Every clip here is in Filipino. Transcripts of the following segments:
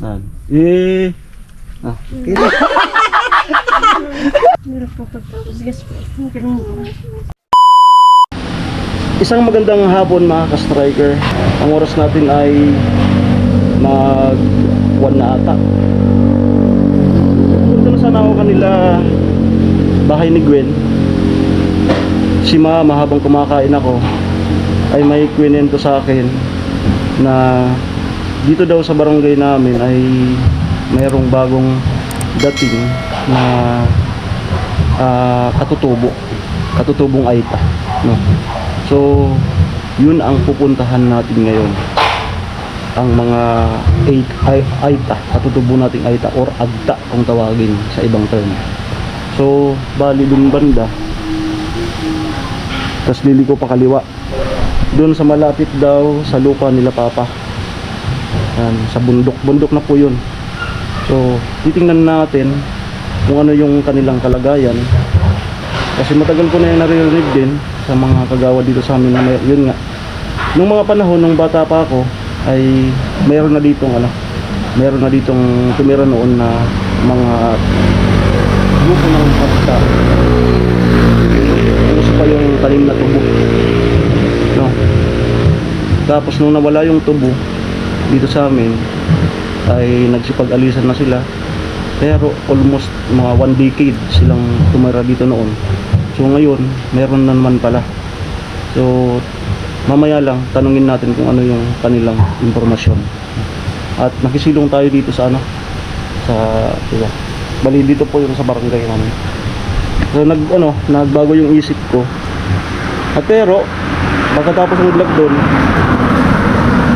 Yan. Eh. Ah. Isang magandang hapon mga ka-striker. Ang oras natin ay mag 1 na ata. Punta na sana ako kanila bahay ni Gwen. Si Mama habang kumakain ako ay may kwento sa akin na dito daw sa barangay namin ay mayroong bagong dating na katutubong Aita, no? So yun ang pupuntahan natin ngayon, ang mga Aita, katutubo nating Aita or Agta kung tawagin sa ibang term. So bali dun banda, tas liliko pa kaliwa dun sa malapit daw sa lupa nila Papa. Yan, sa bundok na po yun. So titingnan natin kung ano yung kanilang kalagayan, kasi matagal ko na yung naririnig din sa mga kagawa dito sa amin na yun nga, nung mga panahon nung bata pa ako ay meron na ditong tumira noon na mga grupo ng Agta. Gusto pa yung tanim na tubo, no? Tapos nung nawala yung tubo dito sa amin ay nagsipag-alisan na sila, pero almost mga 1 decade silang tumira dito noon. So ngayon meron na naman pala. So mamaya lang tanungin natin kung ano yung kanilang impormasyon. At nakisilong tayo dito sa diba? Bali dito po yung sa barangay namin. So nagbago yung isip ko. At pero pagkatapos ng vlog doon,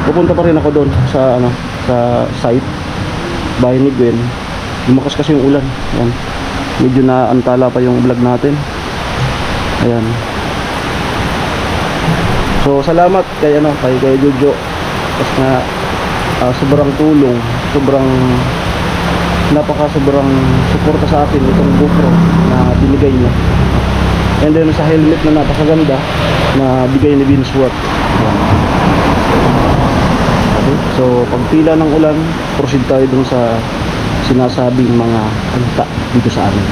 pupunta pa rin ako doon sa sa site bahay ni Gwen. Lumakas kasi yung ulan. Ayan. Medyo naantala pa yung vlog natin. Ayan. So salamat kay Jojo. Kasi na sobrang tulong, sobrang suporta sa akin itong GoPro na binigay niya. And then sa helmet na napakaganda na bigay ni Vinsworth. Okay. So pagtila ng ulan, proceed tayo dun sa sinasabing mga Agta dito sa amin.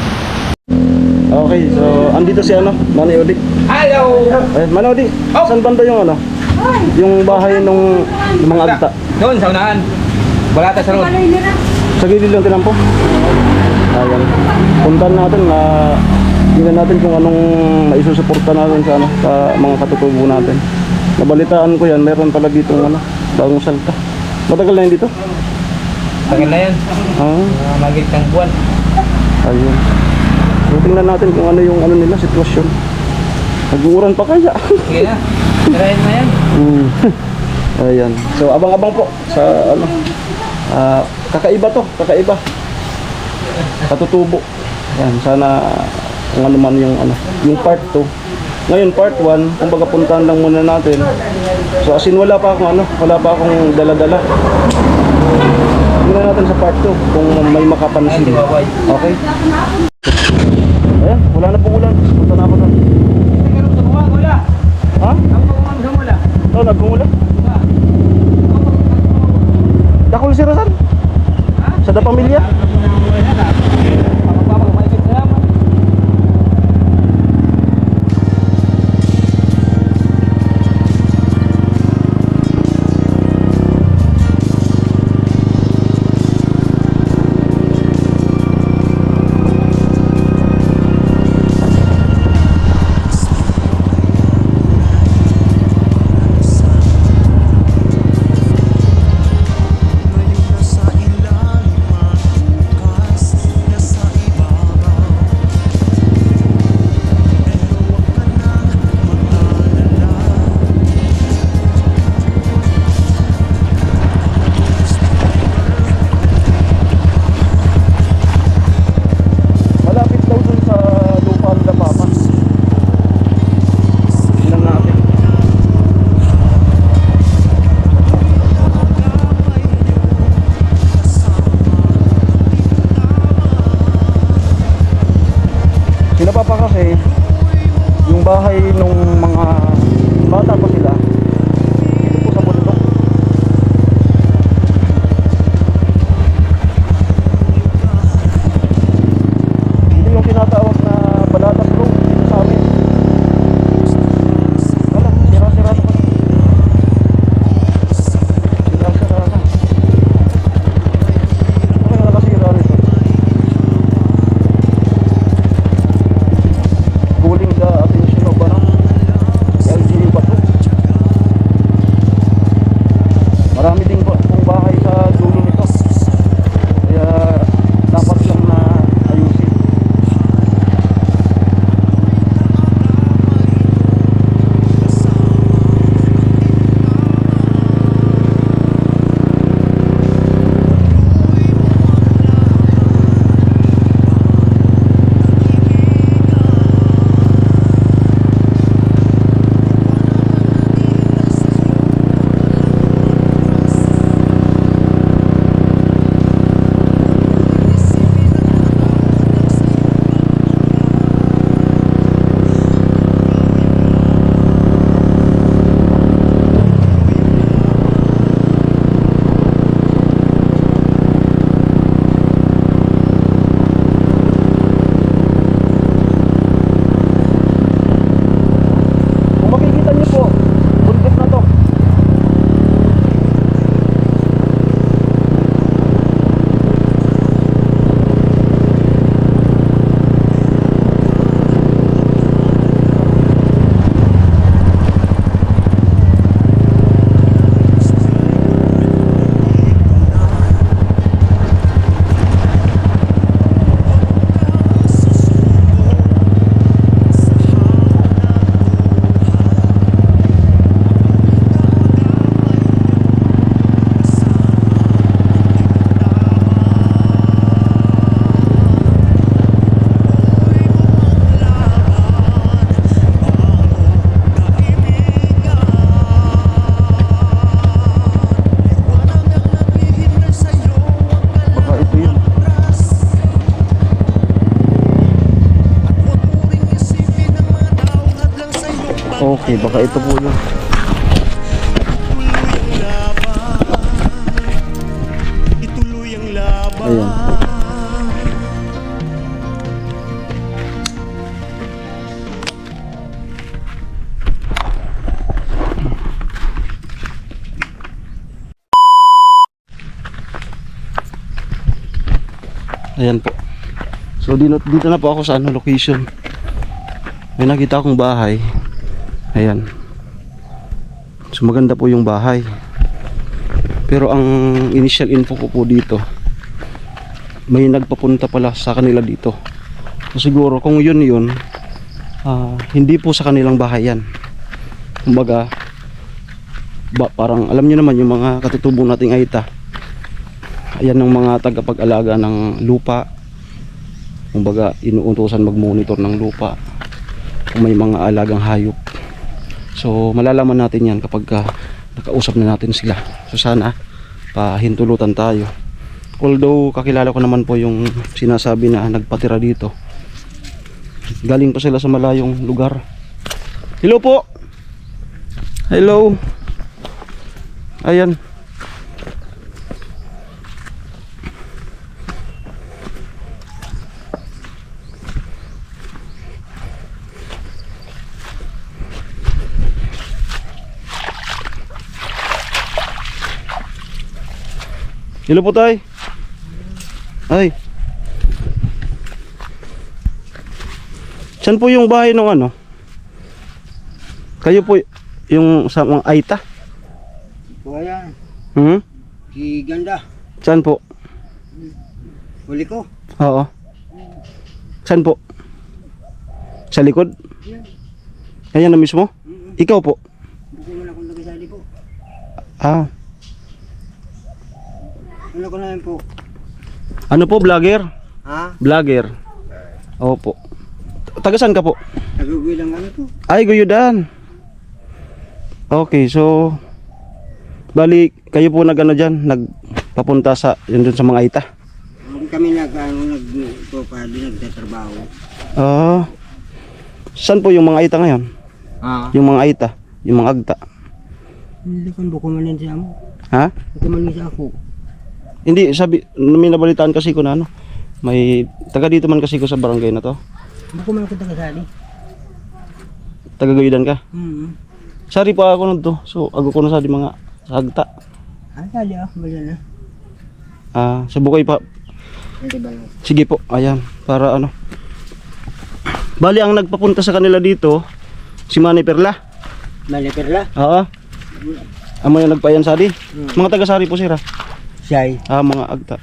Okay, so andito si Manay Odi. Hello! Manay Odi, saan banda yung yung bahay ng mga Agta? Doon sa unahan. Wala tayo sa road. Sa gilid lang tinampo. Ayan. Puntahan natin na tingnan natin kung anong maisusuporta natin sa mga katutubo natin. Nabalitaan ko yan, meron pala dito bagong salta. Matagal na yun dito? Tagal na yan. Magigit ng buwan. Ayun. So tingnan natin kung ano yung nila sitwasyon. Nag-uuran pa kaya? Sige na. Tirahin na yan. Ayan. So abang-abang po sa kakaiba. Katutubo. Ayan, sana kung ano man yung part 2. Ngayon part 1, kumbaga puntahan lang muna natin. So as in wala pa akong dala-dala. Tingnan natin sa part 2 kung may makapansin. Okay? Ayan, wala na pong ulan. Punta na ako doon. Ha? Oo, nagmumula. Dakul si Rosan? Sa da pamilya? Okay, baka ito po yun. Ituloy ang laban. Ayan. Ayan po. So dito na po ako sa location. May nakita akong bahay. Ayan. So maganda po yung bahay. Pero ang initial info ko po dito, may nagpapunta pala sa kanila dito. So siguro kung yun, hindi po sa kanilang bahay yan. Kumbaga, parang alam nyo naman yung mga katutubong nating Aita. Ayan ang mga tagapag-alaga ng lupa. Kumbaga, inuutosan mag-monitor ng lupa kung may mga alagang hayop. So malalaman natin yan kapag nakausap na natin sila. So sana pahintulutan tayo. Although kakilala ko naman po yung sinasabi na nagpatira dito. Galing pa sila sa malayong lugar. Hello po. Hello. Ayan. Hello po tay. Ay. Saan po yung bahay ng ano? Kayo po yung sa mga Aita? Kuya, Si Ganda. Saan po? Huli ko. Oo. Saan po? Sa likod? Ayan na mismo? Ikaw po? Buko mo na kung nagasali po. Ah. Ano ko na yun po? Ano po, vlogger? Ha? Vlogger. Opo. Taga saan ka po? Nagugoy lang ano po. Ay, Guyudan. Okay, so bali kayo po nagano diyan, nagpapunta sa yun dun sa mga Aita. Kami nagtatrabaho. Ah. Saan po yung mga Aita ngayon? Ha? Yung mga Aita, yung mga Agta. Hindi ko buko man yan siya mo. Ha? Buko man siya ako. Hindi, sabi, may nabalitaan kasi ko na ano. May taga dito man kasi ko sa barangay na to. Buko man ako tagasali. Taga Guyudan ka. Sari Pa ako nito. So, ako ko na sa di mga sagta. sali ako. Bala na. Sa Bukay pa. Hindi ba? Sige po, ayan. Para ano. Bali, ang nagpapunta sa kanila dito, si Manny Perla. Mali perla? Oo. Amo yung nagpayan sari. Mga taga-sari po sira. Siyay. Mga agta.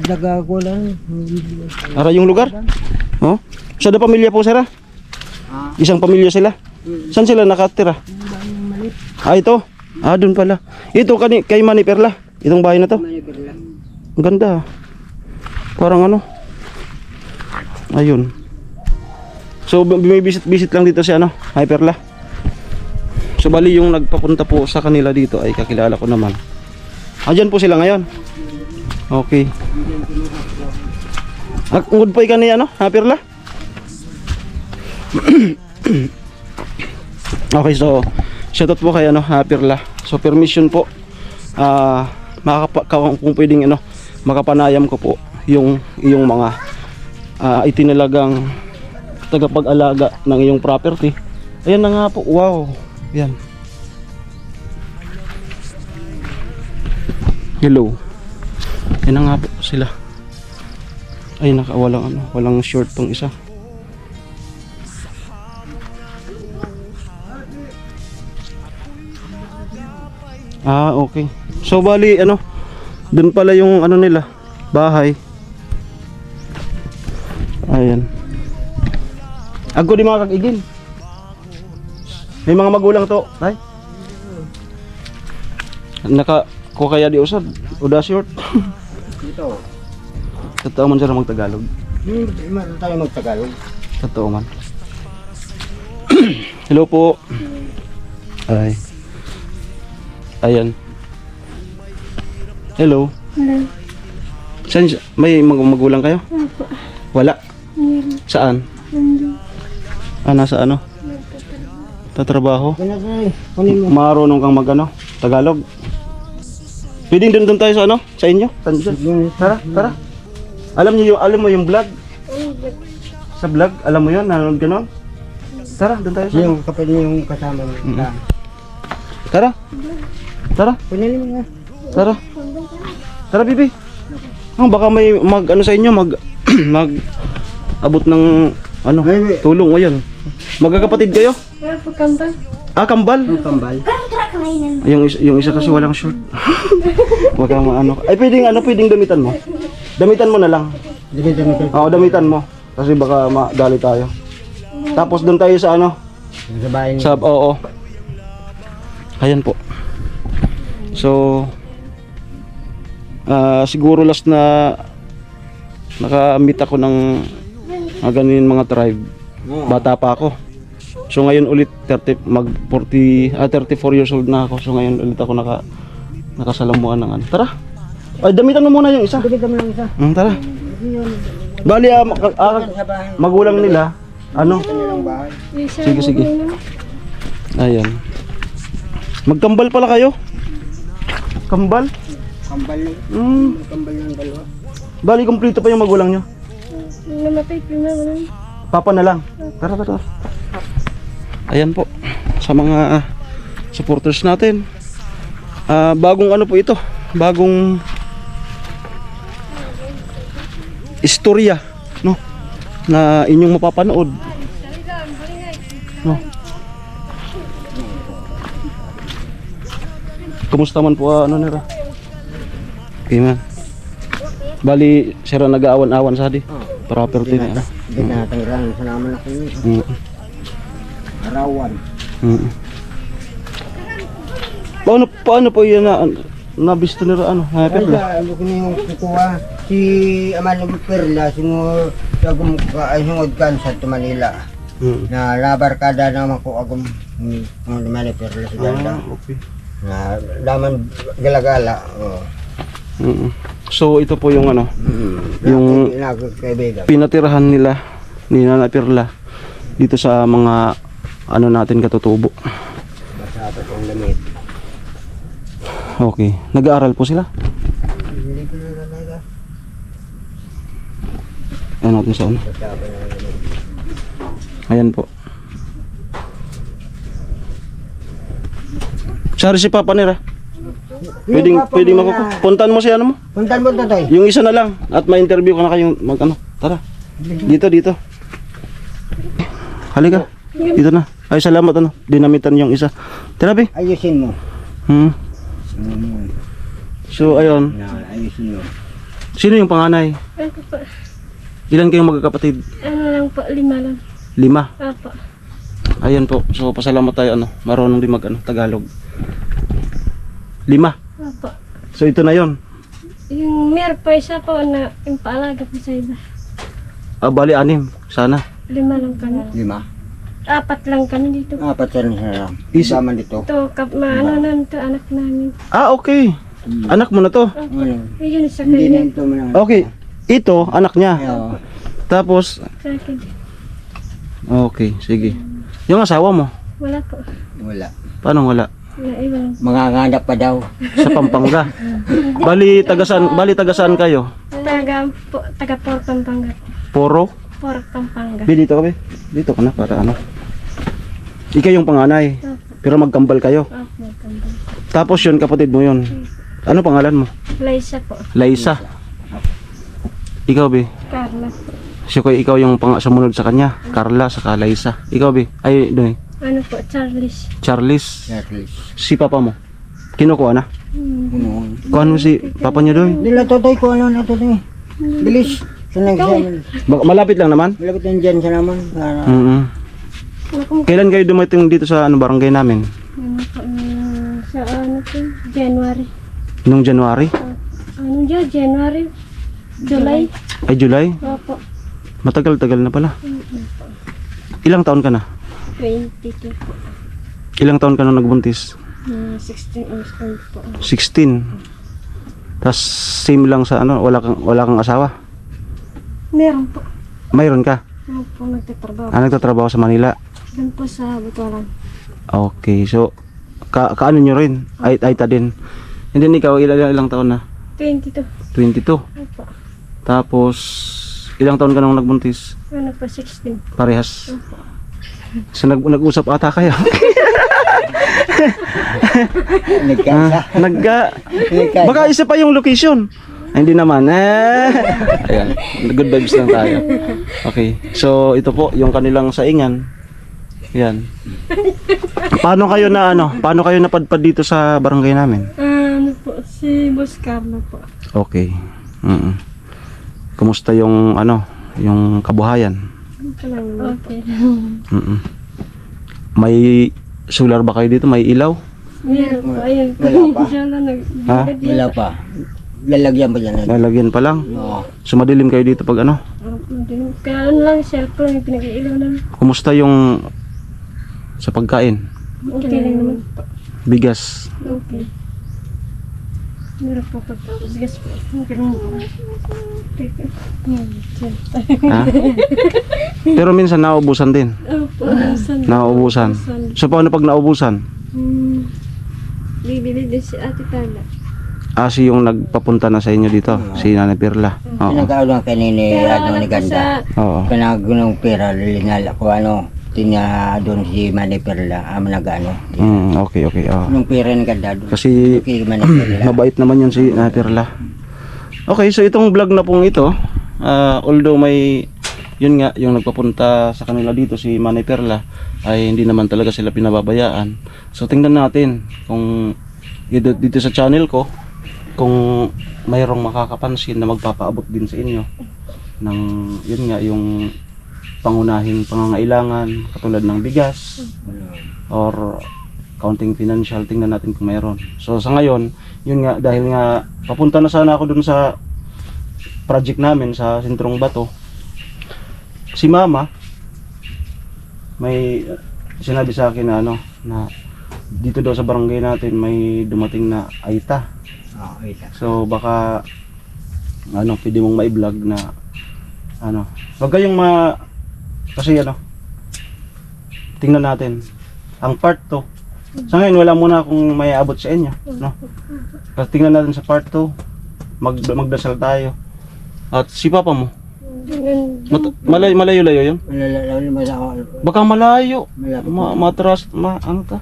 Daga ko lang. Ara yung lugar? Oh. Sa da pamilya po sira? Isang pamilya sila. Saan sila nakatira? Mali. Ito. Doon pala. Ito kay Manny Perla. Itong bahay na to. Mali perla. Ang ganda. Parang ano. Ayun. So may visit lang dito si ano, Perla. So bali yung nagpapunta po sa kanila dito ay kakilala ko naman. Diyan po sila ngayon. Okay. Ungod po ikan ni ano, Perla? Okay, so shoutout po kay ano, Perla. So permission po. Kung pwedeng ano, makapanayam ko po yung iyong mga itinalagang tagapag-alaga ng iyong property. Ayan na nga po. Wow. Yan. Hello. Ayan na nga po sila. Ay walang short tong isa. Okay. So bali ano, dun pala yung ano nila, bahay. Ayan. Ako di mga kag-igin. May mga magulang to, ay. Ko kaya di usad, uda short. Dito. Totoo man sila mag-Tagalog. Hindi tayo magtagalog. Totoo man. Hello po. Ay. Ayan. Hello. Hello. Saan may magulang kayo? Opo. Wala. Meron. Saan? Nandun. Nasa ano? Sa trabaho. Kunin mo. Marunong kang mag-ano? Tagalog. Pwedeng doon tayo sa ano? Sa inyo? Tara, tara. Alam mo yung vlog? Sa vlog, alam mo yun? Nanonood ka nun? Tara, doon tayo sa ano? Yung kapatid niyo yung kasama mo. Tara. Tara, Kunin mo nga. tara. Tara, bibi. Baka may mag-ano sa inyo, mag abot ng ano, tulong ngayon. Magkakapatid kayo? Pagkambal. Ah, kambal. Kambal. Yung isa kasi walang short. Wag kang ano. Ay pwedeng damitan mo. Damitan mo na lang. Dito. Oo, damitan mo. Kasi baka madali tayo. Tapos doon tayo sa ano? Sa bahay niyo. Sa oo. Ayan po. So siguro last na naka-meet ako ng ganin mga tribe. Bata pa ako. So ngayon ulit 34 years old na ako. So ngayon ulit ako nakasalamuhan ng ano. Tara. Ay damitan mo muna yung isa. Dito mo lang isa. Tara. Bali magulang nila ano? Nilang bahay. Sige. Ayan. Magkambal pala kayo? Kambal? Kambal lang. Kambal lang dalawa. Bali kumpleto pa yung magulang nyo. Namatay primero. Papa na lang. Tara. Ayan po. Sa mga supporters natin. Bagong ano po ito. Bagong istorya, no? Na inyong mapapanood. No. Kumusta man po ano nila? Okay man. Bali, sira nag-aawan-awan sa di. Property na. Hindi na natanggiran. Salamat ako yun. Arawan. Paano po yan nabisto nila ano? Happy pala. Ano ko yung kukuha. Si Amano Perla, sungod kan sa Manila. Na labarkada naman ko agum Amano Perla sa ganda. Okay. Na laman galagala. So ito po yung ano, yung Kaibigan. pinatirahan nila ni Nana Perla dito sa mga ano natin katutubo. Masapit ang lamit. Okay, nag-aaral po sila. Hindi ko na talaga. Ayan natin sa ano. Masapit ang lamit. Ayan po. Sari si Papa nila. Pwedeng puntahan mo si ano mo. Puntan mo tatay. Yung isa na lang at ma-interview ka na kayong mag-ano. Tara. Dito. Halika. Dito na. Ay salamat ano. Dinamitan yung isa. Tara be. Ayusin mo. So ayun. Ayusin mo. Sino yung panganay? Ako po. Ilan kayong magkakapatid? Ano lang po, 5 lang. 5. Apo. Ayan po. So pasalamat tayo ano. Marunong din mag ano, Tagalog. 5. Apo. So ito na yon. Yung meron pa isa po na yung paalaga po sa iba. Bali 6 sana. 5 lang kami. 5. 4 lang kami dito. Apat sa rin Easy. Daman dito. Ito, ano namin to, anak namin. Okay. Anak mo na to. Apo. Yun sa Hindi kanya. na ito mo lang. Okay. Ito anak niya. Oo. Tapos Sa akin. okay, sige. Yung asawa mo, Wala po. Wala. paano wala? Naiwan. Manganganap pa daw. Sa Pampanga. Bali tagasaan kayo? Taga Port Pampanga. Poro? Port Pampanga. Dito ka be. Dito ka na para ano. Ikaw yung panganay. Pero magkambal kayo. Apo, kambal. Tapos yun kapatid mo yun. Ano pangalan mo? Laisa po. Laisa. Ikaw be. Carla. So ikaw yung sumunod sa kanya. Carla saka Laisa. Ikaw be. Ay doon Ano po, Charles. Charles. Charles. Si papa mo. Kinukuha na. Ano? Kuha mo si papa niya doon. Dila totoy ko ano na totoy. Bilis. Sanang siya. Malapit lang naman. Malapit yan dyan siya naman. Para Kailan kayo dumating dito sa ano barangay namin? Ano po, sa ano po, January. Nung January? Ano dyan, January? July? Ay July? Opo. Matagal-tagal na pala. Ilang taon ka na? 22 po. Ilang taon ka na nagbuntis? 16 years old po. 16. Tapos same lang sa ano, wala kang asawa? Meron po. Mayroon ka? Ano po, nagtatrabaho. Nagtatrabaho sa Manila. Doon po sa Butualan. Okay, so kaano nyo rin? Aita din. And then ikaw, ilang taon na? 22. 22. Opo. Tapos, ilang taon ka nang nagbuntis? Ano pa, 16. Parehas. So nag-usap ata kayo. Nagkansa. Baka isa pa yung location. Ay, hindi naman. Ayan, good vibes lang tayo. Okay. So ito po yung kanilang saingan. Yan. Paano kayo napadpad dito sa barangay namin? Ano po, si Boss Carlo po. Okay. Kumusta yung yung kabuhayan? Okay. May solar ba kayo dito? May ilaw? Meron po, ayun. Wala pa. Siya na Ha? Wala pa. Lalagyan pa dyan. Lalagyan pa lang. Oo. So madilim kayo dito pag Kaya ano lang, cellphone yung pinag-iilaw namin. Kumusta yung sa pagkain? Okay lang naman po. Bigas? Okay. Meron po pagkakas po. Okay lang po. Ha? Pero minsan naubusan din. Opo, minsan. Naubusan. So paano pag naubusan? Bibili din si Ate Tala. Si yung nagpapunta na sa inyo dito, si Nanay Pirla. Oo. Pinagkaulang kanini, ni Ganda. Oo. Pinagunong pera, linala ko tinya doon si Manny Perla, nag-ano. Okay. Oo. Nung pera ni Ganda doon. Kasi Kay Manny Perla. mabait naman yun si Nanay Pirla. Okay, so itong vlog na pong ito, although may yun nga, yung nagpapunta sa kanila dito si Manay Perla, ay hindi naman talaga sila pinababayaan. So tingnan natin kung dito sa channel ko, kung mayroong makakapansin na magpapaabot din sa inyo ng yun nga, yung pangunahing pangangailangan katulad ng bigas or counting financial, tingnan natin kung mayroon. So sa ngayon, yun nga, dahil nga papunta na sana ako dun sa project namin sa Sentrong Bato, si Mama may sinabi sa akin na na dito daw sa barangay natin may dumating na Aita. So baka pwede mong ma-vlog na wag kayong kasi tingnan natin ang part 2. Sa ngayon wala muna akong may abot sa inyo, no? Kasi tingnan natin sa part 2. Magdasal tayo. At si Papa mo, malayo-layo yun? Baka malayo. Matras, ano ta?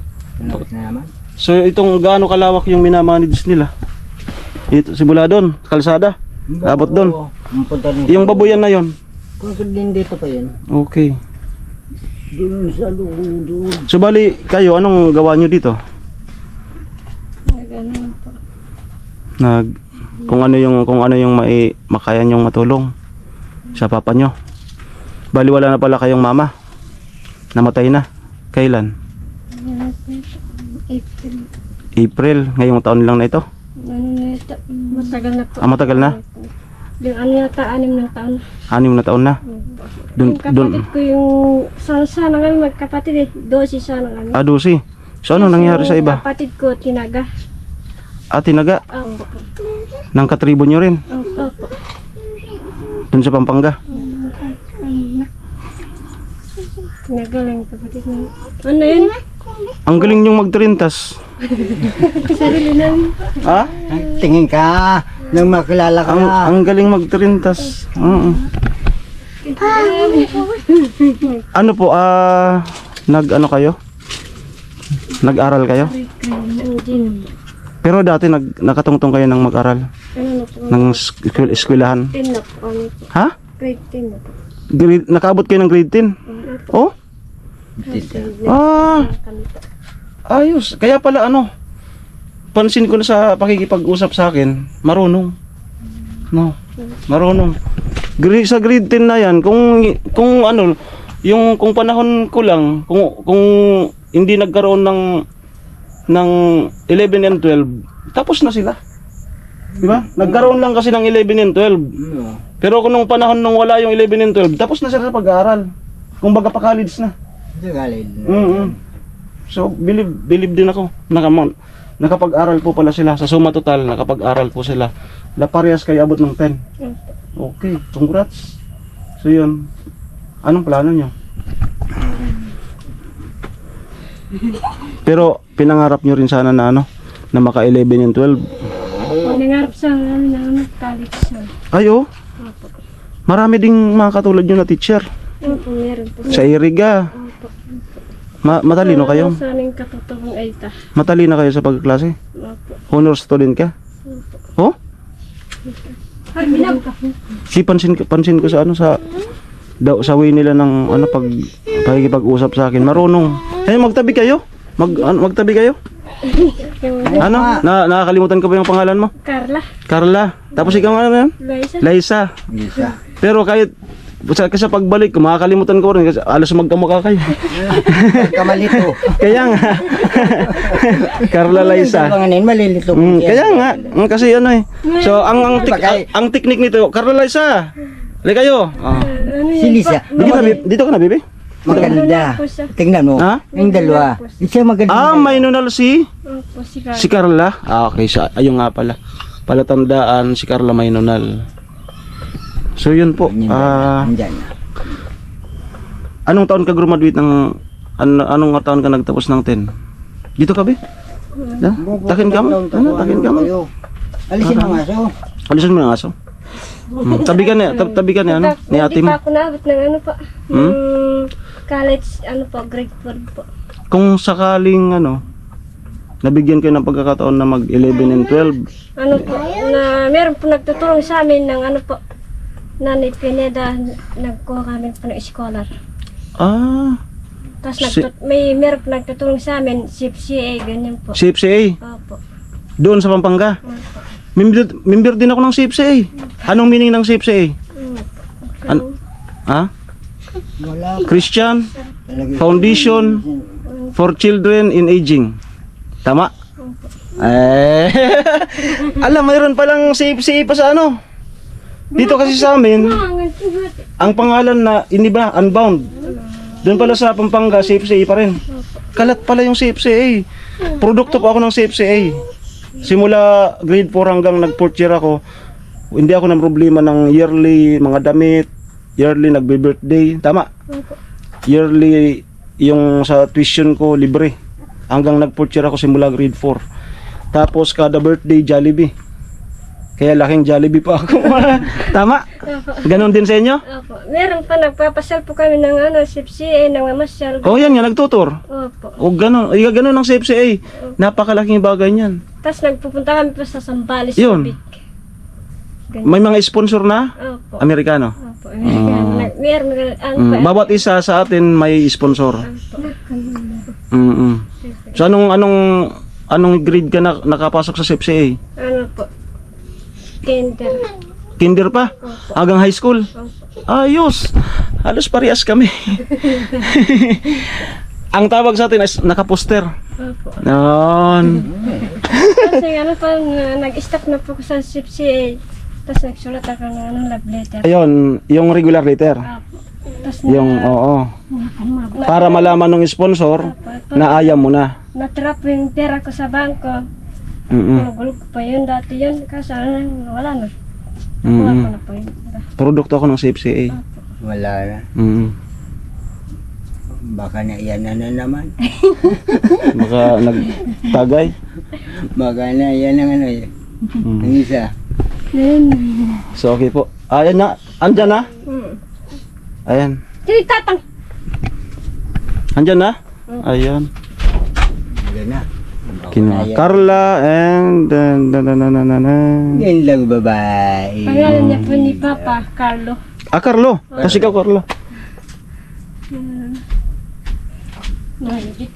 So itong gaano kalawak yung minamanage nila? Ito, Sibuladon, kalsada. Abot doon. Yung baboyan na yon. Kung din dito pa yun. Okay. Doon sa doon. So bali kayo, anong gawa nyo dito? Ganun po. Kung ano yung makaya nyong matulong sa papa nyo. Bali wala na pala kayong mama. Namatay na. Kailan? April. Ngayong taon lang na ito. Matagal na po. Matagal na? Yung yata, 6 na taon. 6 na taon na. Yung kapatid ko yung sana kami magkapatid, 12 sana kami. 12. So ano nangyari sa iba? Kapatid ko, tinaga. Tinaga? Opo. Nang katribo nyo rin? Opo. Dun sa Pampanga? Tinaga lang yung kapatid mo. Ano yun? Ang galing nyong magtrintas. Sarili namin. Ha? Tingin ka, nang makilala ka na. Ang galing magtrintas. Ano po, nag-ano kayo? Nag-aral kayo? Pero dati nakatungtong kayo ng mag-aral? Ano po? Ng eskwelahan? 10 na po. Ha? Grade 10 na po. Nakaabot kayo ng grade 10? Oh? Ayos. Kaya pala pansin ko na sa pakikipag-usap sa akin, marunong. No, marunong. Sa grade 10 na yan, kung kung panahon ko lang, kung hindi nagkaroon ng 11 and 12, tapos na sila. Di ba? Nagkaroon lang kasi ng 11 and 12. Pero kung nung panahon nung wala yung 11 and 12, tapos na sila sa pag-aaral. Kung baga pa college na. So, believe din ako. Nakapag-aral po pala sila. Sa suma total, nakapag-aral po sila. Parehas kayo abot ng 10. Okay, congrats. So yun. Anong plano nyo? Pero pinangarap nyo rin sana na ano, na maka 11 and 12. Nangarap sa college siya. Ay oh, Opo. marami ding mga katulad nyo na teacher. Opo, meron po. Sa Iriga. Opo. Matalino kayo? Sa aming katutubong Aita. Matalino kayo sa pagkaklase? Opo. Honor student ka? Oh? Si pansin ko sa ano sa sa way nila ng ano pag-usap sa akin. Marunong. Magtabi kayo? Magtabi kayo? Ano? Nakakalimutan ko ba yung pangalan mo? Carla. Carla. Tapos ikaw ano yan? Liza. Liza. Isa. Pero kahit sa pagbalik ko, makakalimutan ko rin kasi alas magkamukha kayo. Kamalito. Kaya nga. Carla Liza. Mga nin, malilito. Kaya nga. Kasi ano eh. So, ang technique nito, Carla Liza. Lay kayo. Ano Si Lisa. Dito ka na, baby? Maganda. Tingnan mo. Ha? Yung dalawa. Isa maganda. May nunal si Opo, si Carla. si Carla. Okay, ayun nga pala. Palatandaan si Carla may nunal. So yun po. Andyan. Anong taon ka graduate ng anong taon ka nagtapos ng 10? Dito ka ba? Takin ka mo? Takin ka mo? Alisin ang aso. Alisan mo ng aso. Tabi ka na ano? Ni ate mo. Hindi pa ako naabot ng ano pa. College, ano po, grade 4 po. Kung sakaling ano, nabigyan kayo ng pagkakataon na mag 11 and 12. Ano po, na meron po nagtutulong sa amin ng ano po, Nanay Pineda, nagkuha kami po ng scholar. Tapos meron po nagtutulong sa amin, CFCA, ganyan po. CFCA? Opo. Doon sa Pampanga? Opo. Member din ako ng CFCA. Anong meaning ng CFCA? Ha? Wala. Christian Foundation for Children in Aging. Tama? Alam, mayroon palang CFCA pa sa ano. Dito kasi sa amin, ang pangalan na iniba, Unbound. Doon pala sa Pampanga, CFCA pa rin. Kalat pala yung CFCA. Produkto pa ako ng CFCA. Simula grade 4 hanggang nag-4th year ako, hindi ako ng problema ng yearly mga damit, yearly nagbe-birthday, tama? Yearly yung sa tuition ko libre. Hanggang nag-4th year ako simula grade 4. Tapos kada birthday Jollibee. Kaya laking Jollibee pa ako. Tama? Ganon din sa inyo? Opo. Meron pa, nagpapasal po kami ng ano, CFCA, ng mamasyal. Oh, yan nga, nagtutor. Opo. O ganon, ganon ng CFCA. Napakalaking bagay niyan. Tapos nagpupunta kami pa sa Sambales. Yun. Subic. Ganyan. May mga sponsor na? Opo. Amerikano? Opo. Meron, ano pa. Bawat isa sa atin may sponsor. Opo. So anong grade ka na nakapasok sa CFCA? Ano po? Kinder. Kinder pa? Hanggang high school? Opo. Ayos! Halos parehas kami. Ang tawag sa atin is nakaposter. Opo. Noon. Kasi ano pa, nag-stop na po ko sa CFCA. Tapos nagsulat ako ng ano, love letter. Ayun, yung regular letter. Opo. Tapos Yung, oo. Para malaman ng sponsor na ayaw mo na. natrap yung pera ko sa bangko. Nagulog ko pa yun dati yun. Kasi ano, wala na. Wala ko na po yun. Produkto ako ng CFCA. Wala na. Baka na iyan na naman. Baka nagtagay. Baka na iyan ang ano eh. Ang isa. So okay po. Ayan na. Andyan na. Ayan. Hindi tatang. Andyan na. Ayan. Yan na. Kinuha. Carla and Yan lang babae. Pangalan niya po ni Papa, Carlo. Carlo. Tapos ikaw, Carlo.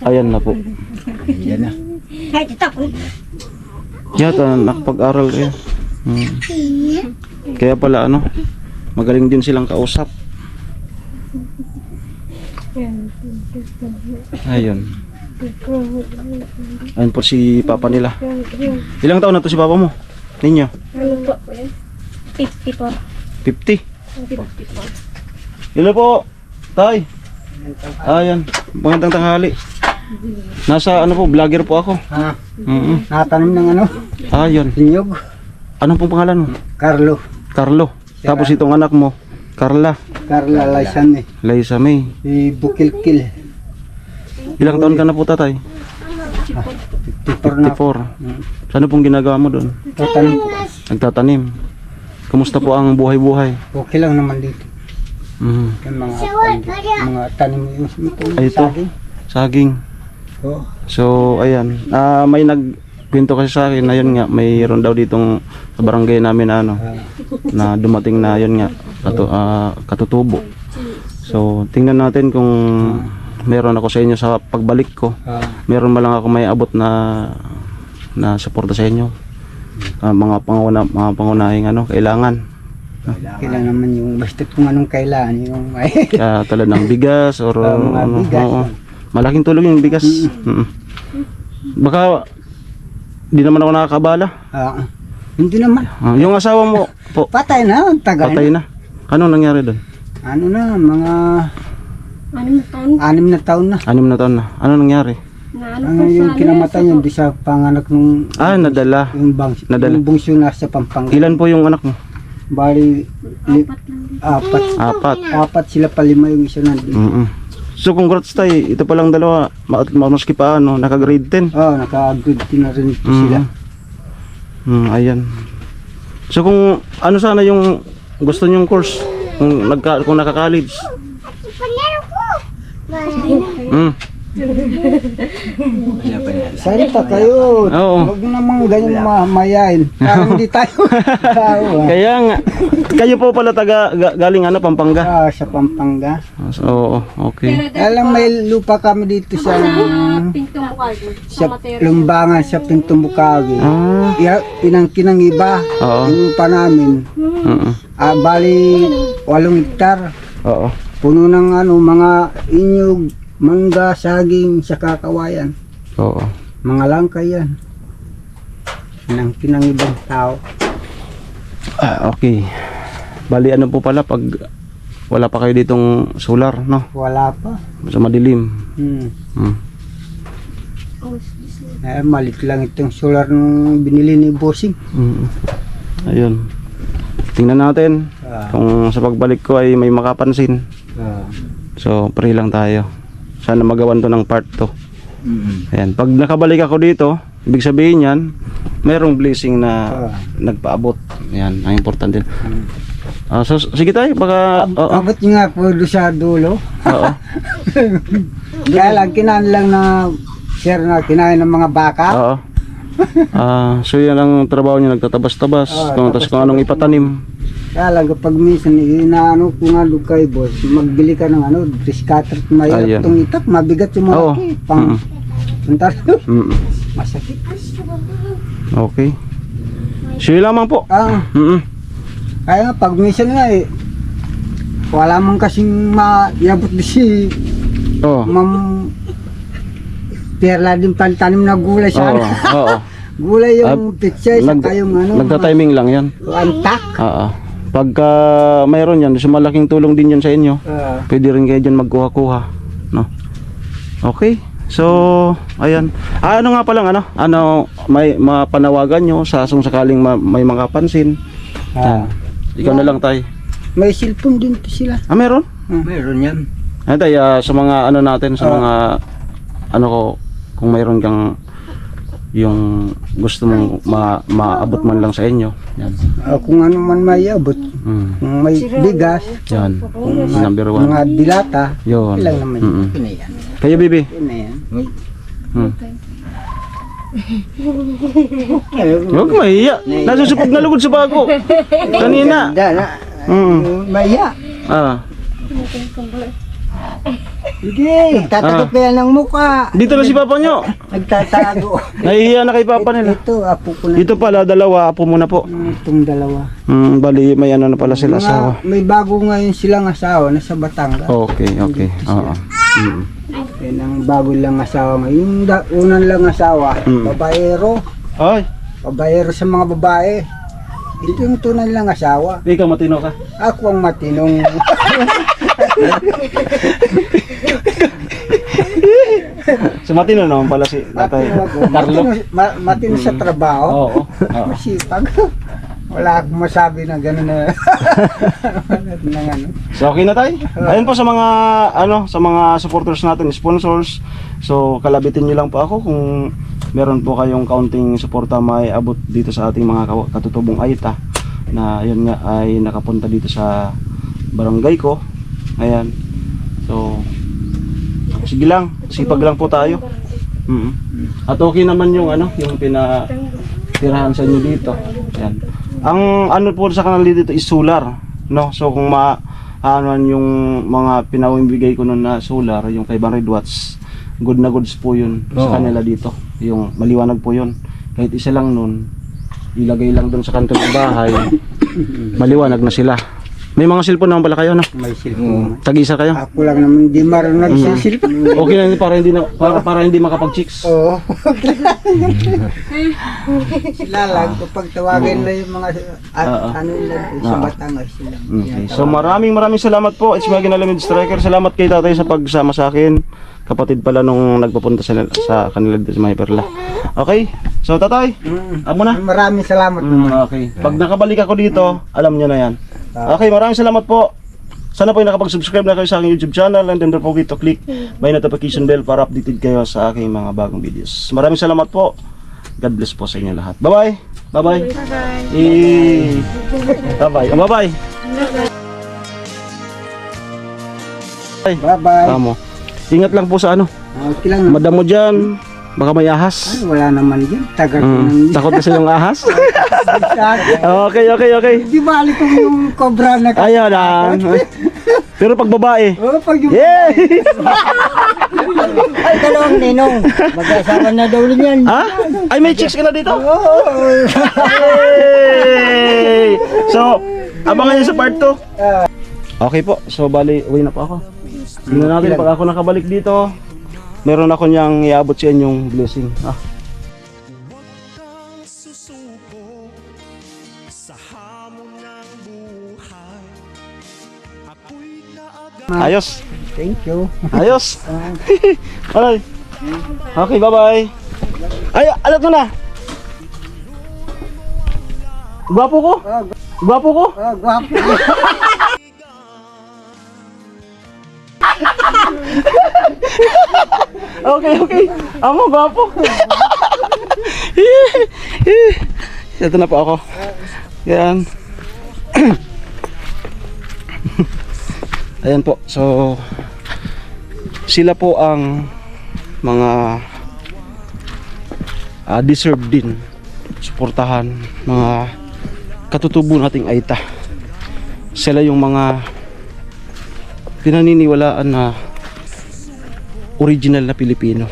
Ayan na po. Yan na. Ay, tita ko. Yata, nakapag-aral kayo. Kaya pala ano, magaling din silang kausap. Ayun. Ayun po si papa nila. Ilang taon na to si papa mo? Ninyo? Ano po? 54. 50. 54. Hello po, tay. Ayan, magandang tanghali. Nasa ano po, vlogger po ako. Ha? Natanim ng ano? Ayun. Sinyog. Anong pong pangalan mo? Carlo. Carlo. Tapos itong anak mo, Carla. Carla Laisan eh. Liza May. Si Bukilkil. Ilang taon ka na po, tatay? 54 na. 54. Ano pong ginagawa mo doon? Tatanong po. Nagtatanim. Kumusta po ang buhay-buhay? Okay lang naman dito. Mhm. Yung mga tanim yung Ay, ito. saging. Saging. Oo. So, ayan. May nagkwento kasi sa akin na yun nga, mayroon daw ditong sa barangay namin na ano, na dumating na yun nga, katutubo. So, tingnan natin kung meron ako sa inyo sa pagbalik ko. Meron ba lang ako may abot na suporta sa inyo. Mga pangunahing ano, kailangan. Kailangan naman yung basta kung anong kailangan yung Tulad ng bigas or mga bigas. oo. Malaking tulong yung bigas. Mm. Baka di naman ako nakakabala. Hindi naman. Yung asawa mo po, Patay na, tagal patay na. Anong nangyari doon? Ano na, mga 6 na taon 6 na taon 6 na. na taon na. Ano nangyari? na Ano yung kinamatay niya di sa panganak nung Nadala. Nadala. yung bungso nasa Pampanga. Ilan po yung anak mo? Bali, Apat lang. apat. 4. Apat sila pa 5 yung isa nandun. Mm. So congrats tay, ito pa lang dalawa, maski pa ano, naka-grade 10. Naka-good na rin ito sila. Ayan. So kung ano sana yung gusto nyong course, kung naka-college. Sari pa kayo. Oo. Huwag namang ganyan mayain. Parang hindi tayo tao. Kaya nga, kayo po pala galing ano, Pampanga. Sa Pampanga. So, oo, okay. Alam, may lupa kami dito sa Lumbangan, sa Pintong Bukagi. Pinangkin ng iba. Oo. Yung lupa namin. Bali, 8 hektar. Oo. Puno ng ano, mga inyog, mangga, saging, sa kakawayan. Oo. Mga langka yan. Pinangkin ng ibang tao. Okay. Bali ano po pala pag wala pa kayo ditong solar, no? Wala pa. Sa madilim. Malit lang itong solar nung binili ni Bossing. Ayun. Tingnan natin kung sa pagbalik ko ay may makapansin. So, pray lang tayo. Sana magawan to ng part 2. Ayan. Pag nakabalik ako dito, ibig sabihin yan, mayroong blessing na nagpaabot. Ayan, ang importante. So, sige tayo, baka... Abot nyo nga po doon sa dulo. Oo. Kaya lang, kinain lang na share na kinain ng mga baka. Oo. So yan ang trabaho niya, nagtatabas-tabas. Tapos kung anong ipatanim. Kaya lang, kapag minsan, inaano ko nga doon kay boss, magbili ka ng ano, discutter, mayroon Ayan. itong itak, mabigat yung Oo. malaki. Pang, puntar masakit. Okay. Sige lamang po. Kaya nga, pag minsan nga wala man kasing maiabot di si Ma'am Perla din pantanim na gulay sa ano. Oo. Gulay yung pitsay, saka yung ano. Nagta-timing lang yan. Antak. Oo. Pagka mayroon yan, so malaking tulong din yan sa inyo. Pwede rin kayo dyan magkuha-kuha. No? Okay. So, ayan. Ano nga palang may mapanawagan nyo sa sakaling may makapansin. Ikaw na lang tay. May cellphone din to sila. Meron? Meron yan. Ay tay, sa mga ano natin, sa mga kung mayroon kang yung gusto mong maabot man lang sa inyo. Yan. Kung ano man may abot. Kung may bigas. Yan. Number 1. Mga dilata. Yun. Ilang naman yun. Pinayan. Kayo, Bibi? Pinayan. Huwag mahiya. Nasusupog na lugod sa bago. Kanina. Maya. Sige, tatakot kaya ng mukha. Dito na si Papa nyo. Nagtatago. Nahihiya na kay Papa nila. Ito, apo ko na. Dito pala, dalawa. Apo muna po. Itong dalawa. Bali, may ano na pala sila asawa. May bago ngayon silang asawa, nasa Batangas. Okay. Oo. Yan ang bago lang asawa ngayon. Yung unang lang asawa, babaero. Ay, Babaero sa mga babae. Ito yung tunay lang asawa. ikaw matino ka. Ako ang matinong. So matino naman pala si Tatay Carlo. Matino sa trabaho. Oo. Masipag. Wala akong masabi na gano'n na. Nang ano. So okay na tayo. Ayun po sa mga sa mga supporters natin, sponsors. So kalabitin niyo lang po ako kung meron po kayong kaunting suporta may abot dito sa ating mga katutubong Aita na yun nga ay nakapunta dito sa barangay ko. Ayan. So sige lang, sipag lang po tayo. At okay naman yung yung pinatirahan sa inyo dito. Ayan. Ang po sa kanal dito is solar, no? So kung yung mga pinawibigay ko noon na solar, yung 500 watts, good na goods po yun sa kanila dito. Yung maliwanag po yun. Kahit isa lang nun, ilagay lang doon sa kanto ng bahay, maliwanag na sila. May mga cellphone naman pala kayo, no? May cellphone. Tag-isa kayo? Ako lang naman di marunong nag-cellphone. Okay na para hindi makapag-chicks. Oo. Sila lang kapag tawagan na yung mga ano lang sa Batangas sila. Okay. So maraming salamat po. It's Maggie Nalamid Striker. Salamat kay tatay sa pagsama sa akin. Kapatid pala nung nagpapunta sa kanila dito sa Mayperla. Okay. So tatay, amo na. Maraming salamat. Okay. Pag nakabalik ako dito, alam niyo na yan. Okay, maraming salamat po. Sana po ay nakapag-subscribe na kayo sa aking YouTube channel and then don't forget to click my notification bell para updated kayo sa aking mga bagong videos. Maraming salamat po. God bless po sa inyo lahat. Bye-bye. Bye-bye. Bye-bye. Bye-bye. Bye-bye. Tamo. Ingat lang po sa Okay lang naman. madam mo dyan. Baka may ahas. Ay, wala naman dyan. Tagal ko nang... Takot kasi yung ahas. Okay. Di ba alit yung cobra na Ayaw lang. Pero pag babae. Oh, pag yung... Yeah! Ay, dalawang ninong. Mag-asawa na daw rin yan. Ha? Ay, may chicks ka na dito? Oo. Hey! So, abangan nyo sa part 2. Okay po. So, bali, uwi na po ako. Tingnan natin pag ako nakabalik dito. Meron ako niyang iabot sa inyong blessing. Huwag kang susuko sa hamon ng buhay. Ako'y kaagad. Ayos. Thank you. Ayos. Alright. Okay, bye-bye. Ay, alat mo na. Gwapo ko? Gwapo ko? Oh, gwapo. Okay. Amo, gwapo. Ito na po ako. Yan. Ayan po. So, sila po ang mga deserve din suportahan, mga katutubo nating Aita. Sila yung mga pinaniniwalaan na original na Pilipino.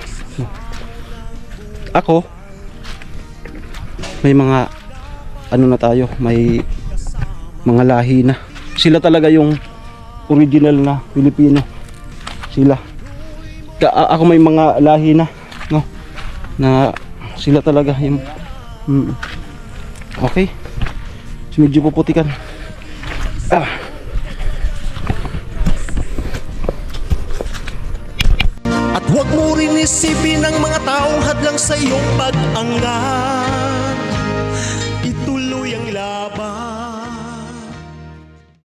Ako, may mga na tayo, may mga lahi na. Sila talaga yung original na Pilipino. Sila. Ako may mga lahi na, no? Na sila talaga yung okay. So, medyo puputikan. At huwag mo rin isipin ang mga taong hadlang sa iyong pag-angat.